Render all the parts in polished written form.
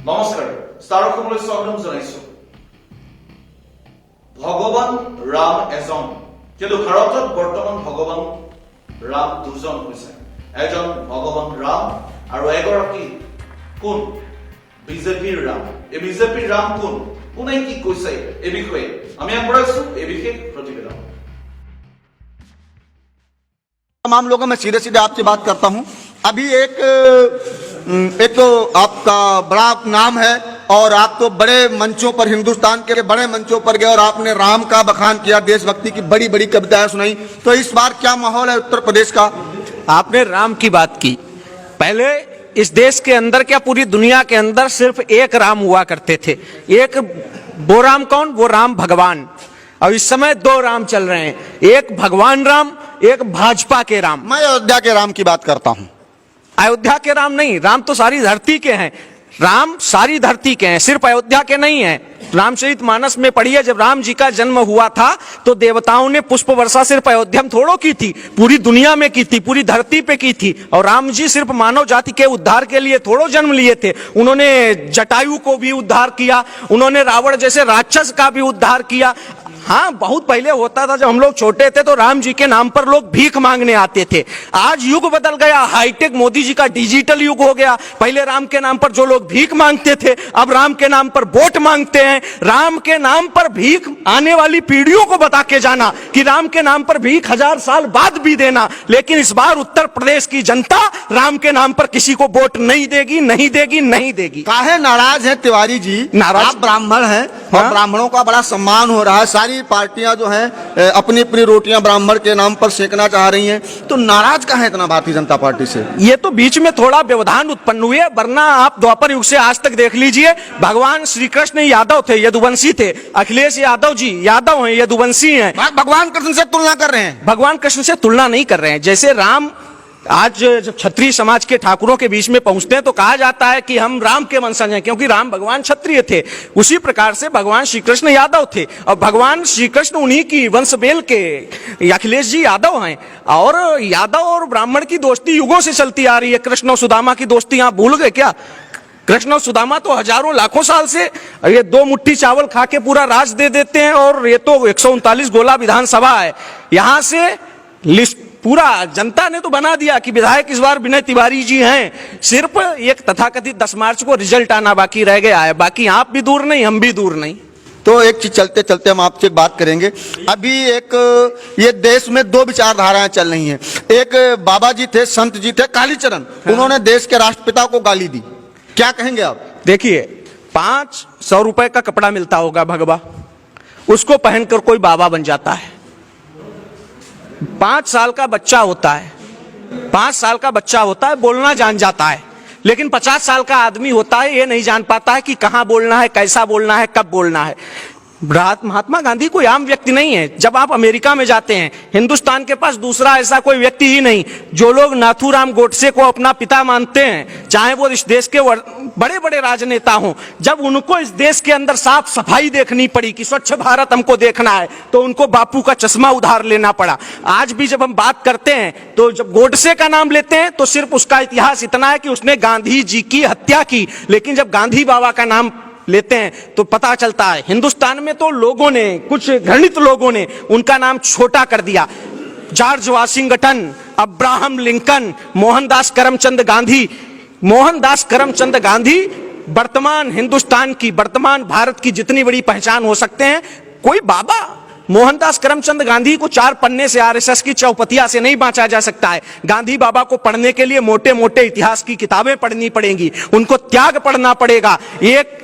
নমস্কাৰ ষ্টাৰ অসমলৈ স্বাগতম জনাইছো। ভগৱান ৰাম এজন, কিন্তু ভাৰতত বৰ্তমান ভগৱান ৰাম দুজন হৈছে। এজন ভগৱান ৰাম আৰু এগৰাকী কোন বিজেপিৰ ৰাম। এই বিজেপিৰ ৰাম কোন, কোনে কি কৈছে এই বিষয়ে আমি আগবঢ়াইছো এই বিশেষ প্ৰতিবেদন। तमाम लोगों में सीधे सीधे आपसे बात करता हूं। अभी एक तो आपका बड़ा नाम है और आप तो बड़े मंचों पर, हिंदुस्तान के बड़े मंचों पर गए और आपने राम का बखान किया, देशभक्ति की बड़ी बड़ी कविताएं सुनाई। तो इस बार क्या माहौल है उत्तर प्रदेश का? आपने राम की बात की। पहले इस देश के अंदर क्या पूरी दुनिया के अंदर सिर्फ एक राम हुआ करते थे। एक वो राम कौन? वो राम भगवान। और इस समय दो राम चल रहे हैं, एक भगवान राम, एक भाजपा के राम। मैं अयोध्या के राम की बात करता हूं। अयोध्या के राम नहीं, राम तो सारी धरती के हैं। राम सारी धरती के हैं, सिर्फ अयोध्या के नहीं हैं। रामचरितमानस में पढ़िए, जब राम जी का जन्म हुआ था तो देवताओं ने पुष्प वर्षा सिर्फ अयोध्या में थोड़ो की थी, पूरी दुनिया में की थी, पूरी धरती पे की थी। और राम जी सिर्फ मानव जाति के उद्धार के लिए थोड़ो जन्म लिए थे। उन्होंने जटायु को भी उद्धार किया, उन्होंने रावण जैसे राक्षस का भी उद्धार किया। हाँ, बहुत पहले होता था, जब हम लोग छोटे थे तो राम जी के नाम पर लोग भीख मांगने आते थे। आज युग बदल गया, हाईटेक मोदी जी का डिजिटल युग हो गया। पहले राम के नाम पर जो लोग भीख मांगते थे, अब राम के नाम पर वोट मांगते हैं। राम के नाम पर भीख आने वाली पीढ़ियों को बता के जाना कि राम के नाम पर भीख 1000 साल बाद भी देना। लेकिन इस बार उत्तर प्रदेश की जनता राम के नाम पर किसी को वोट नहीं देगी, नहीं देगी, नहीं देगी। काहे नाराज है तिवारी जी? नाराज? आप ब्राह्मण हैं और ब्राह्मणों का बड़ा सम्मान हो रहा है। सारी पार्टियां जो हैं अपनी अपनी रोटियां ब्राह्मण के नाम पर सेकना चाह रही हैं, तो नाराज कहां है इतना भारतीय जनता पार्टी से? ये तो बीच में थोड़ा व्यवधान उत्पन्न हुए, वरना आप द्वापर युग से आज तक देख लीजिए, भगवान श्री कृष्ण यादव थे, यदुवंशी थे। अखिलेश यादव जी यादव हैं, यदुवंशी हैं। भगवान कृष्ण से तुलना कर रहे हैं? भगवान कृष्ण से तुलना नहीं कर रहे हैं। जैसे राम आज जब क्षत्रिय समाज के ठाकुरों के बीच में पहुंचते हैं तो कहा जाता है कि हम राम के वंशज हैं, क्योंकि राम भगवान क्षत्रिय थे। उसी प्रकार से भगवान श्री कृष्ण यादव थे और भगवान श्री कृष्ण उन्हीं की वंश बेल के अखिलेश जी यादव हैं। और यादव और ब्राह्मण की दोस्ती युगों से चलती आ रही है। कृष्ण और सुदामा की दोस्ती आप भूल गए क्या? कृष्ण और सुदामा तो हजारों लाखों साल से ये 2 मुट्ठी चावल खा के पूरा राज दे देते हैं। और ये तो 139 गोला विधानसभा है, यहां से लिस्ट पूरा जनता ने तो बना दिया कि विधायक इस बार विनय तिवारी जी हैं। सिर्फ एक तथाकथित 10 मार्च को रिजल्ट आना बाकी रह गया है। बाकी आप भी दूर नहीं, हम भी दूर नहीं। तो एक चीज चलते चलते हम आपसे बात करेंगे। अभी एक ये देश में 2 विचारधाराएं चल रही हैं। एक बाबा जी थे, संत जी थे, कालीचरण, उन्होंने देश के राष्ट्रपिता को गाली दी। क्या कहेंगे आप? देखिए, 500 रुपए का कपड़ा मिलता होगा भगवा, उसको पहनकर कोई बाबा बन जाता है। 5 साल का बच्चा होता है, 5 साल का बच्चा होता है, बोलना जान जाता है। लेकिन 50 साल का आदमी होता है, ये नहीं जान पाता है कि कहां बोलना है, कैसा बोलना है, कब बोलना है। महात्मा गांधी कोई आम व्यक्ति नहीं है। जब आप अमेरिका में जाते हैं, हिंदुस्तान के पास दूसरा ऐसा कोई व्यक्ति ही नहीं। जो लोग नाथूराम गोडसे को अपना पिता मानते हैं, चाहे वो इस देश के बड़े बड़े राजनेता हों, जब उनको इस देश के अंदर साफ सफाई देखनी पड़ी कि स्वच्छ भारत हमको देखना है, तो उनको बापू का चश्मा उधार लेना पड़ा। आज भी जब हम बात करते हैं तो जब गोडसे का नाम लेते हैं तो सिर्फ उसका इतिहास इतना है कि उसने गांधी जी की हत्या की। लेकिन जब गांधी बाबा का नाम लेते हैं तो पता चलता है हिंदुस्तान में तो लोगों ने, कुछ घृणित लोगों ने उनका नाम छोटा कर दिया। George Washington, Abraham Lincoln, Mohandas Karamchand Gandhi. Mohandas Karamchand Gandhi वर्तमान हिंदुस्तान की, वर्तमान भारत की जितनी बड़ी पहचान हो सकते हैं, कोई बाबा मोहनदास करमचंद गांधी को 4 पन्ने से, आरएसएस की चौपतिया से नहीं बांचा जा सकता है। गांधी बाबा को पढ़ने के लिए मोटे मोटे इतिहास की किताबें पढ़नी पड़ेंगी, उनको त्याग पढ़ना पड़ेगा। एक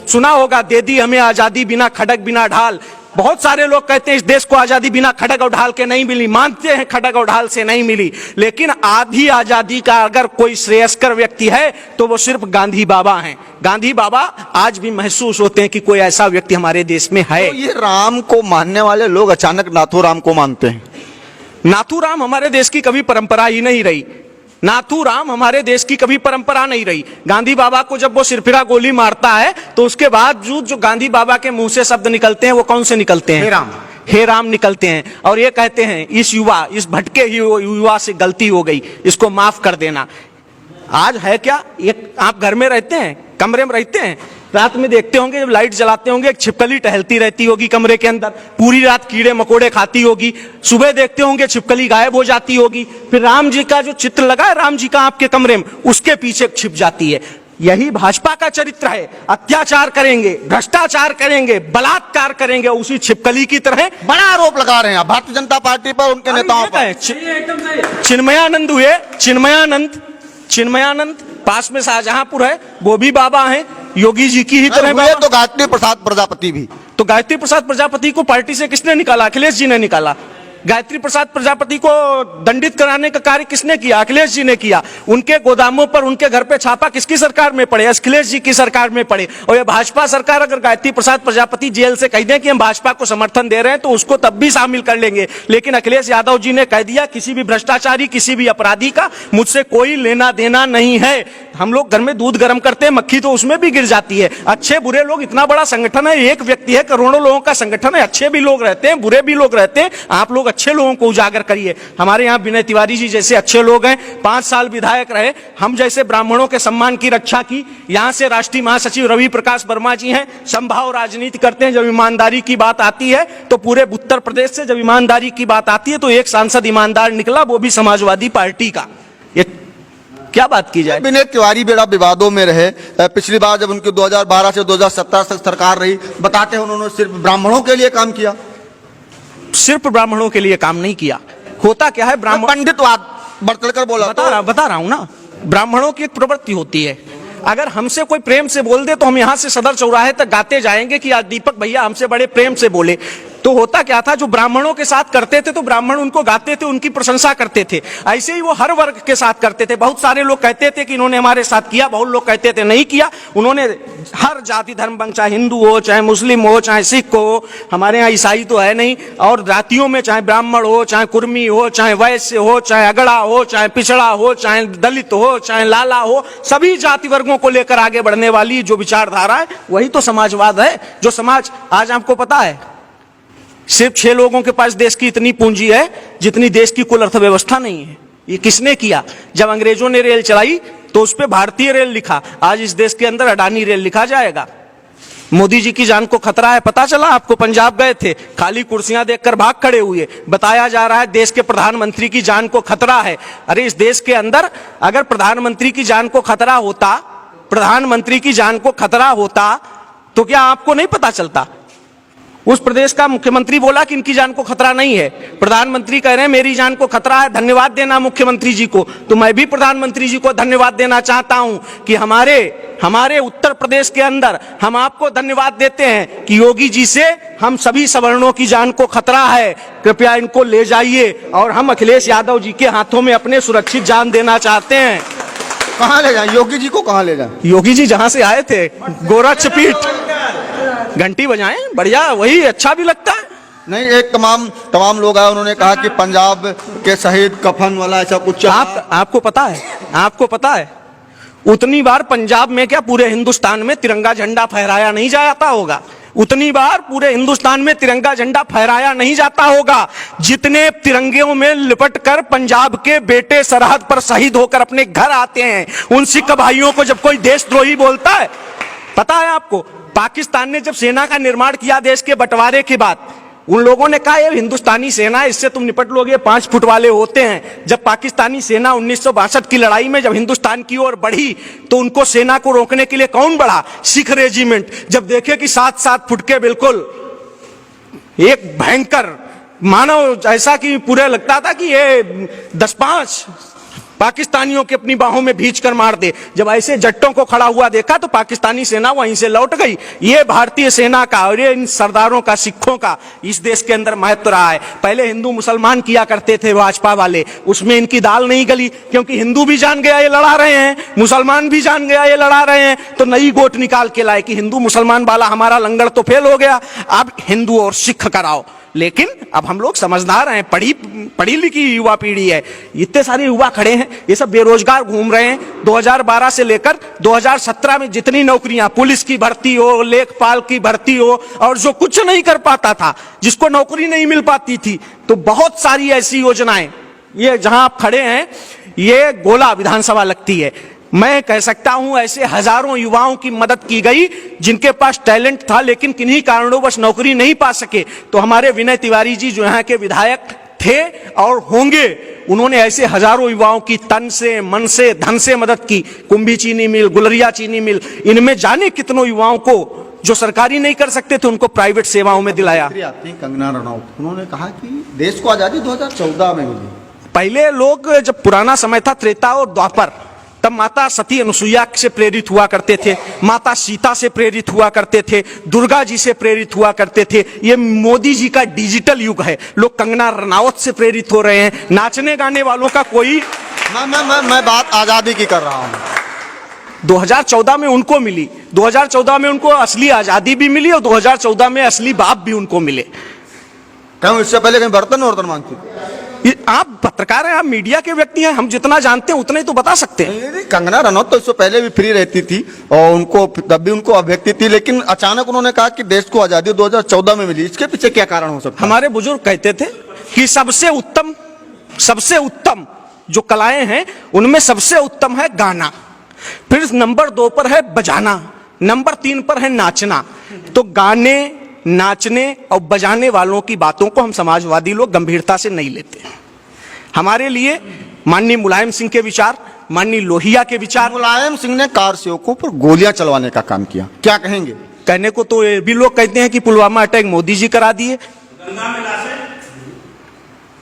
सुना होगा, दे दी हमें आजादी बिना खड़ग बिना ढाल। बहुत सारे लोग कहते हैं इस देश को आजादी बिना खड़ग और ढाल के नहीं मिली, मानते हैं खड़ग और ढाल से नहीं मिली। लेकिन आधी आजादी का अगर कोई श्रेयस्कर व्यक्ति है तो वो सिर्फ गांधी बाबा हैं। गांधी बाबा आज भी महसूस होते हैं कि कोई ऐसा व्यक्ति हमारे देश में है। तो ये राम को मानने वाले लोग अचानक नाथूराम को मानते हैं। नाथूराम हमारे देश की कभी परंपरा ही नहीं रही। नाथूराम हमारे देश की कभी परंपरा नहीं रही। गांधी बाबा को जब वो सिरफिरा गोली मारता है तो उसके बावजूद जो गांधी बाबा के मुंह से शब्द निकलते हैं वो कौन से निकलते हैं? हे राम निकलते हैं। और ये कहते हैं इस भटके युवा से गलती हो गई, इसको माफ कर देना। आज है क्या, एक आप घर में रहते हैं, कमरे में रहते हैं, रात में देखते होंगे जब लाइट जलाते होंगे एक छिपकली टहलती रहती होगी कमरे के अंदर, पूरी रात कीड़े मकोड़े खाती होगी, सुबह देखते होंगे छिपकली गायब हो जाती होगी, फिर राम जी का जो चित्र लगा है राम जी का आपके कमरे में, उसके पीछे छिप जाती है। यही भाजपा का चरित्र है, अत्याचार करेंगे, भ्रष्टाचार करेंगे, बलात्कार करेंगे, उसी छिपकली की तरह। बड़ा आरोप लगा रहे हैं आप भारतीय जनता पार्टी पर, उनके नेताओं पर। चिन्मयानंद हुए, चिन्मयानंद पास में शाहजहांपुर है, वो भी बाबा हैं, योगी जी की ही तरह हुए तो गायत्री प्रसाद प्रजापति भी। तो गायत्री प्रसाद प्रजापति को पार्टी से किसने निकाला? अखिलेश जी ने निकाला। गायत्री प्रसाद प्रजापति को दंडित कराने का कार्य किसने किया? अखिलेश जी ने किया। उनके गोदामों पर, उनके घर पे छापा किसकी सरकार में पड़े? अखिलेश जी की सरकार में पड़े। और ये भाजपा सरकार अगर गायत्री प्रसाद प्रजापति जेल से कह दें कि हम भाजपा को समर्थन दे रहे हैं तो उसको तब भी शामिल कर लेंगे, लेकिन अखिलेश यादव जी ने कह दिया किसी भी भ्रष्टाचारी, किसी भी अपराधी का मुझसे कोई लेना देना नहीं है। हम लोग घर में दूध गर्म करते हैं, मक्खी तो उसमें भी गिर जाती है। अच्छे बुरे लोग, इतना बड़ा संगठन है, एक व्यक्ति है, करोड़ों लोगों का संगठन है, अच्छे भी लोग रहते हैं, बुरे भी लोग रहते हैं। आप लोग अच्छे लोगों को उजागर करिए। हमारे यहाँ विनय तिवारी जी जैसे अच्छे लोग हैं, 5 साल विधायक रहे, हम जैसे ब्राह्मणों के सम्मान की रक्षा की। यहाँ से राष्ट्रीय महासचिव रवि प्रकाश वर्मा जी हैं, संभाव राजनीति करते हैं। जब ईमानदारी की बात आती है तो पूरे उत्तर प्रदेश से जब ईमानदारी की बात आती है तो एक सांसद ईमानदार निकला, वो भी समाजवादी पार्टी का। ये क्या बात की जाए? विनय तिवारी बेड़ा विवादों में रहे। पिछली बार जब उनकी 2012 से 2017 तक सरकार रही, बताते हैं उन्होंने सिर्फ ब्राह्मणों के लिए काम किया। सिर्फ ब्राह्मणों के लिए काम नहीं किया। होता क्या है, ब्राह्मण पंडितवाद बढ़कर बोला। बता रहा हूं ना, ब्राह्मणों की एक प्रवृत्ति होती है, अगर हमसे कोई प्रेम से बोल दे तो हम यहां से सदर चौराहे तक गाते जाएंगे कि आज दीपक भैया हमसे बड़े प्रेम से बोले। तो होता क्या था, जो ब्राह्मणों के साथ करते थे तो ब्राह्मण उनको गाते थे, उनकी प्रशंसा करते थे। ऐसे ही वो हर वर्ग के साथ करते थे। बहुत सारे लोग कहते थे कि इन्होंने हमारे साथ किया, बहुत लोग कहते थे नहीं किया। उन्होंने हर जाति धर्म, चाहे हिंदू हो, चाहे मुस्लिम हो, चाहे सिख हो, हमारे यहाँ ईसाई तो है नहीं, और जातियों में चाहे ब्राह्मण हो, चाहे कुर्मी हो, चाहे वैश्य हो, चाहे अगड़ा हो, चाहे पिछड़ा हो, चाहे दलित हो, चाहे लाला हो, सभी जाति वर्गों को लेकर आगे बढ़ने वाली जो विचारधारा है वही तो समाजवाद है। जो समाज आज आपको पता है, सिर्फ 6 लोगों के पास देश की इतनी पूंजी है जितनी देश की कुल अर्थव्यवस्था नहीं है। ये किसने किया? जब अंग्रेजों ने रेल चलाई तो उस पे भारतीय रेल लिखा, आज इस देश के अंदर अडानी रेल लिखा जाएगा। मोदी जी की जान को खतरा है, पता चला आपको? पंजाब गए थे, खाली कुर्सियां देखकर भाग खड़े हुए। बताया जा रहा है देश के प्रधानमंत्री की जान को खतरा है। अरे इस देश के अंदर अगर प्रधानमंत्री की जान को खतरा होता, प्रधानमंत्री की जान को खतरा होता तो क्या आपको नहीं पता चलता? उस प्रदेश का मुख्यमंत्री बोला कि इनकी जान को खतरा नहीं है, प्रधानमंत्री कह रहे हैं मेरी जान को खतरा है, धन्यवाद देना मुख्यमंत्री जी को। तो मैं भी प्रधानमंत्री जी को धन्यवाद देना चाहता हूं कि हमारे उत्तर प्रदेश के अंदर हम आपको धन्यवाद देते हैं कि योगी जी से हम सभी सवर्णों की जान को खतरा है, कृपया इनको ले जाइए। और हम अखिलेश यादव जी के हाथों में अपने सुरक्षित जान देना चाहते हैं। कहां ले जाए योगी जी को? कहां ले जाए? योगी जी जहां से आए थे, गोरक्षपीठ, घंटी बजाएं, बढ़िया, वही अच्छा भी लगता है। नहीं, एक तमाम लोग आए, उन्होंने कहा कि पंजाब के शहीद कफन वाला ऐसा कुछ। आपको पता है उतनी बार पंजाब में क्या पूरे हिंदुस्तान में तिरंगा झंडा फहराया नहीं जाता होगा? उतनी बार पूरे हिंदुस्तान में तिरंगा झंडा फहराया नहीं जाता होगा जितने तिरंगों में लिपट कर पंजाब के बेटे सरहद पर शहीद होकर अपने घर आते हैं। उन सिख भाइयों को जब कोई देशद्रोही बोलता है, पता है आपको, पाकिस्तान ने जब सेना का निर्माण किया देश के बंटवारे के बाद, उन लोगों ने कहा ये हिंदुस्तानी सेना है, इससे तुम निपट लोगे, 5 फुट वाले होते हैं। जब पाकिस्तानी सेना 1962 की लड़ाई में जब हिंदुस्तान की ओर बढ़ी तो उनको सेना को रोकने के लिए कौन बढ़ा? सिख रेजिमेंट। जब देखे कि 7-7 फुट के बिल्कुल एक भयंकर मानव, ऐसा कि पूरे लगता था कि ये 10-5 पाकिस्तानियों के अपनी बाहों में भींच कर मार दे, जब ऐसे जट्टों को खड़ा हुआ देखा तो पाकिस्तानी सेना वहीं से लौट गई। ये भारतीय सेना का और ये इन सरदारों का, सिखों का इस देश के अंदर महत्व रहा है। पहले हिंदू मुसलमान किया करते थे भाजपा वाले, उसमें इनकी दाल नहीं गली, क्योंकि हिंदू भी जान गया ये लड़ा रहे हैं, मुसलमान भी जान गया ये लड़ा रहे हैं, तो नई गोट निकाल के लाए कि हिंदू मुसलमान वाला हमारा लंगर तो फेल हो गया, अब हिंदू और सिख कराओ। लेकिन अब हम लोग समझदार हैं, पढ़ी लिखी युवा पीढ़ी है, इतने सारे युवा खड़े हैं, ये सब बेरोजगार घूम रहे हैं। 2012 से लेकर 2017 में जितनी नौकरियां, पुलिस की भर्ती हो, लेखपाल की भर्ती हो, और जो कुछ नहीं कर पाता था, जिसको नौकरी नहीं मिल पाती थी, तो बहुत सारी ऐसी योजनाएं, ये जहां आप खड़े हैं ये गोला विधानसभा लगती है, मैं कह सकता हूं ऐसे हजारों युवाओं की मदद की गई जिनके पास टैलेंट था लेकिन किन्हीं कारणों नौकरी नहीं पा सके। तो हमारे विनय तिवारी जी जो यहाँ के विधायक थे और होंगे, उन्होंने ऐसे हजारों युवाओं की तन से, मन से, धन से मदद की। कुंभी चीनी मिल, गुलरिया चीनी मिल, इनमें जाने कितनों युवाओं को जो सरकारी नहीं कर सकते थे उनको प्राइवेट सेवाओं में दिलाया। आती हैं कंगना रनौत, उन्होंने कहा कि देश को आजादी 2014 में मिली। पहले लोग, जब पुराना समय था त्रेता और द्वापर, तब माता सती अनुसुईया से प्रेरित हुआ करते थे, माता सीता से प्रेरित हुआ करते थे, दुर्गा जी से प्रेरित हुआ करते थे। ये मोदी जी का डिजिटल युग है, लोग कंगना रनावत से प्रेरित हो रहे हैं। नाचने गाने वालों का कोई मैं बात आजादी की कर रहा हूँ। 2014 में उनको मिली, 2014 में उनको असली आजादी भी मिली और 2014 में असली बाप भी उनको मिले। कहूँ इससे पहले कहीं बर्तन मांगती? आप पत्रकार हैं, आप मीडिया के व्यक्ति हैं, हम जितना जानते हैं उतना ही तो बता सकते हैं। कंगना रनौत तो इससे पहले भी फ्री रहती थी और उनको तब भी उनको अभिव्यक्ति थी, लेकिन अचानक उन्होंने कहा कि देश को आजादी 2014 में मिली। इसके पीछे क्या कारण हो सकता है? हमारे बुजुर्ग कहते थे कि सबसे उत्तम जो कलाएं हैं उनमें सबसे उत्तम है गाना, फिर नंबर 2 पर है बजाना, नंबर 3 पर है नाचना। तो गाने, नाचने और बजाने वालों की बातों को हम समाजवादी लोग गंभीरता से नहीं लेते। हमारे लिए माननीय मुलायम सिंह के विचार, माननीय लोहिया के विचार। मुलायम सिंह ने कार सेवकों पर गोलियां चलवाने का काम किया, क्या कहेंगे? कहने को तो ये भी लोग कहते हैं कि पुलवामा अटैक मोदी जी करा दिए।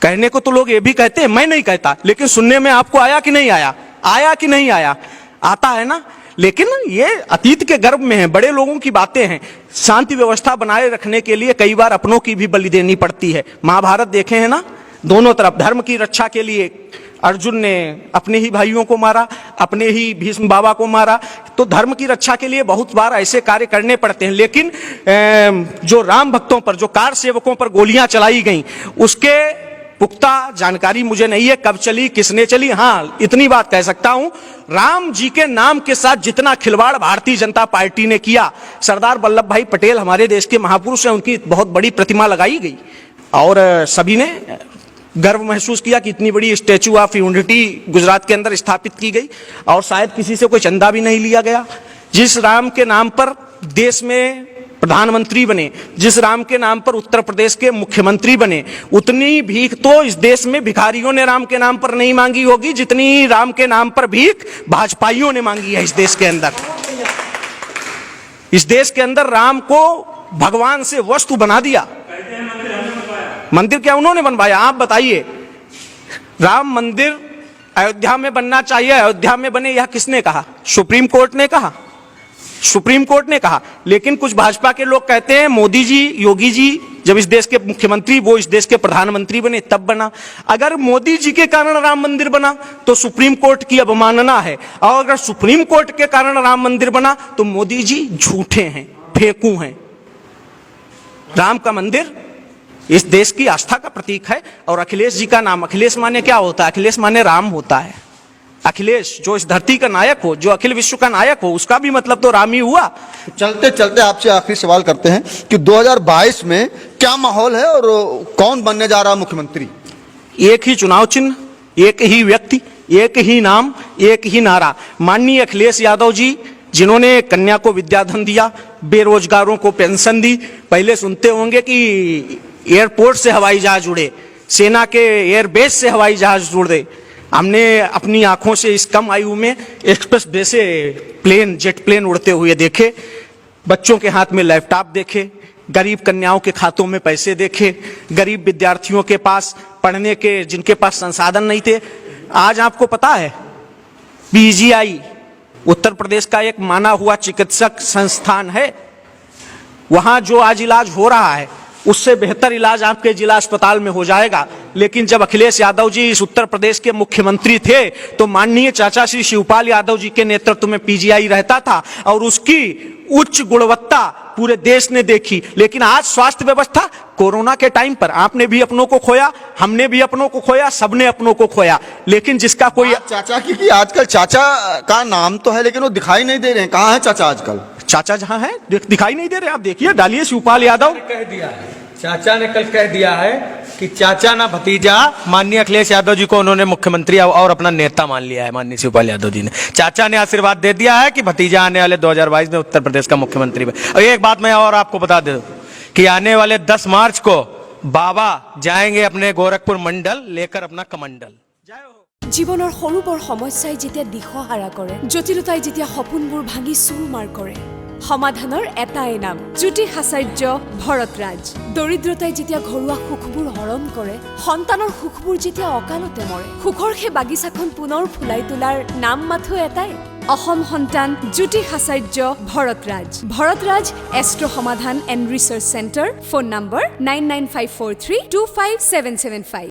कहने को तो लोग ये भी कहते हैं, मैं नहीं कहता, लेकिन सुनने में आपको आया कि नहीं आया? आया कि नहीं आया? आता है ना। लेकिन ये अतीत के गर्भ में है, बड़े लोगों की बातें हैं। शांति व्यवस्था बनाए रखने के लिए कई बार अपनों की भी बलि देनी पड़ती है। महाभारत देखे हैं ना, दोनों तरफ धर्म की रक्षा के लिए अर्जुन ने अपने ही भाइयों को मारा, अपने ही भीष्म बाबा को मारा। तो धर्म की रक्षा के लिए बहुत बार ऐसे कार्य करने पड़ते हैं। लेकिन जो राम भक्तों पर, जो कार सेवकों पर गोलियां चलाई गई, उसके पुख्ता जानकारी मुझे नहीं है, कब चली, किसने चली। हाँ, इतनी बात कह सकता हूं, राम जी के नाम के साथ जितना खिलवाड़ भारतीय जनता पार्टी ने किया, सरदार वल्लभ भाई पटेल हमारे देश के महापुरुष हैं, उनकी बहुत बड़ी प्रतिमा लगाई गई और सभी ने गर्व महसूस किया कि इतनी बड़ी स्टैचू ऑफ यूनिटी गुजरात के अंदर स्थापित की गई और शायद किसी से कोई चंदा भी नहीं लिया गया। जिस राम के नाम पर देश में प्रधानमंत्री बने, जिस राम के नाम पर उत्तर प्रदेश के मुख्यमंत्री बने, उतनी भीख तो इस देश में भिखारियों ने राम के नाम पर नहीं मांगी होगी जितनी राम के नाम पर भीख भाजपाइयों ने मांगी है इस देश के अंदर। इस देश के अंदर राम को भगवान से वस्तु बना दिया। मंदिर क्या उन्होंने बनवाया? आप बताइए। राम मंदिर अयोध्या में बनना चाहिए, अयोध्या में बने, यह किसने कहा? सुप्रीम कोर्ट ने कहा, सुप्रीम कोर्ट ने कहा। लेकिन कुछ भाजपा के लोग कहते हैं मोदी जी, योगी जी जब इस देश के मुख्यमंत्री, वो इस देश के प्रधानमंत्री बने तब बना। अगर मोदी जी के कारण राम मंदिर बना तो सुप्रीम कोर्ट की अवमानना है, और अगर सुप्रीम कोर्ट के कारण राम मंदिर बना तो मोदी जी झूठे हैं, फेंकू हैं। राम का मंदिर इस देश की आस्था का प्रतीक है। और अखिलेश जी का नाम, अखिलेश माने क्या होता है? अखिलेश माने राम होता है। अखिलेश जो इस धरती का नायक हो, जो अखिल विश्व का नायक हो, उसका भी मतलब तो राम ही हुआ। चलते चलते आपसे आखिरी सवाल करते हैं कि 2022 में क्या माहौल है और कौन बनने जा रहा मुख्यमंत्री? एक ही चुनाव चिन्ह, एक ही व्यक्ति, एक ही नाम, एक ही नारा। माननीय अखिलेश यादव जी, जिन्होंने कन्या को विद्याधन दिया, बेरोजगारों को पेंशन दी। पहले सुनते होंगे कि एयरपोर्ट से हवाई जहाज उड़े, सेना के एयरबेस से हवाई जहाज उड़े। हमने अपनी आंखों से इस कम आयु में एक्सप्रेस वे से प्लेन, जेट प्लेन उड़ते हुए देखे, बच्चों के हाथ में लैपटॉप देखे, गरीब कन्याओं के खातों में पैसे देखे, गरीब विद्यार्थियों के पास पढ़ने के, जिनके पास संसाधन नहीं थे। आज आपको पता है पीजीआई उत्तर प्रदेश का एक माना हुआ चिकित्सक संस्थान है, वहां जो आज इलाज हो रहा है उससे बेहतर इलाज आपके जिला अस्पताल में हो जाएगा। लेकिन जब अखिलेश यादव जी इस उत्तर प्रदेश के मुख्यमंत्री थे तो माननीय चाचा श्री शिवपाल यादव जी के नेतृत्व में पीजीआई रहता था और उसकी उच्च गुणवत्ता पूरे देश ने देखी। लेकिन आज स्वास्थ्य व्यवस्था, कोरोना के टाइम पर आपने भी अपनों को खोया, हमने भी अपनों को खोया, सबने अपनों को खोया। लेकिन जिसका कोई चाचा की आजकल चाचा का नाम तो है लेकिन वो दिखाई नहीं दे रहे हैं। कहाँ है चाचा आजकल? चाचा जहां है दिखाई नहीं दे रहे। आप देखिए, डालिए शिवपाल यादव। कह दिया है, चाचा ने कल कह दिया है कि चाचा ना भतीजा माननीय अखिलेश यादव जी को उन्होंने मुख्यमंत्री और अपना नेता मान लिया है। माननीय शिवपाल यादव जी ने, चाचा ने आशीर्वाद दे दिया है कि भतीजा आने वाले 2022 में उत्तर प्रदेश का मुख्यमंत्री बने। और एक बात मैं और आपको बता दूं कि आने वाले 10 मार्च को बाबा जाएंगे अपने गोरखपुर मंडल लेकर अपना कमंडल। জীৱনৰ সৰু বৰ সমস্যাই যেতিয়া দিশহাৰা কৰে, জটিলতাই যেতিয়া সপোনবোৰ ভাঙি চুৰমাৰ কৰে, সমাধানৰ এটাই নাম, জ্যোতি আচাৰ্য ভৰতৰাজ। দৰিদ্ৰতাই যেতিয়া ঘৰুৱা সুখবোৰ হৰণ কৰে, সন্তানৰ সুখবোৰ যেতিয়া অকালতে মৰে, সুখৰ সেই বাগিচাখন পুনৰ ফুলাই তোলাৰ নাম মাথো এটাই, অসম সন্তান জ্যোতি আচাৰ্য ভৰতৰাজ। ভৰতৰাজ এষ্ট্ৰ সমাধান and research centre, phone number 99543257775।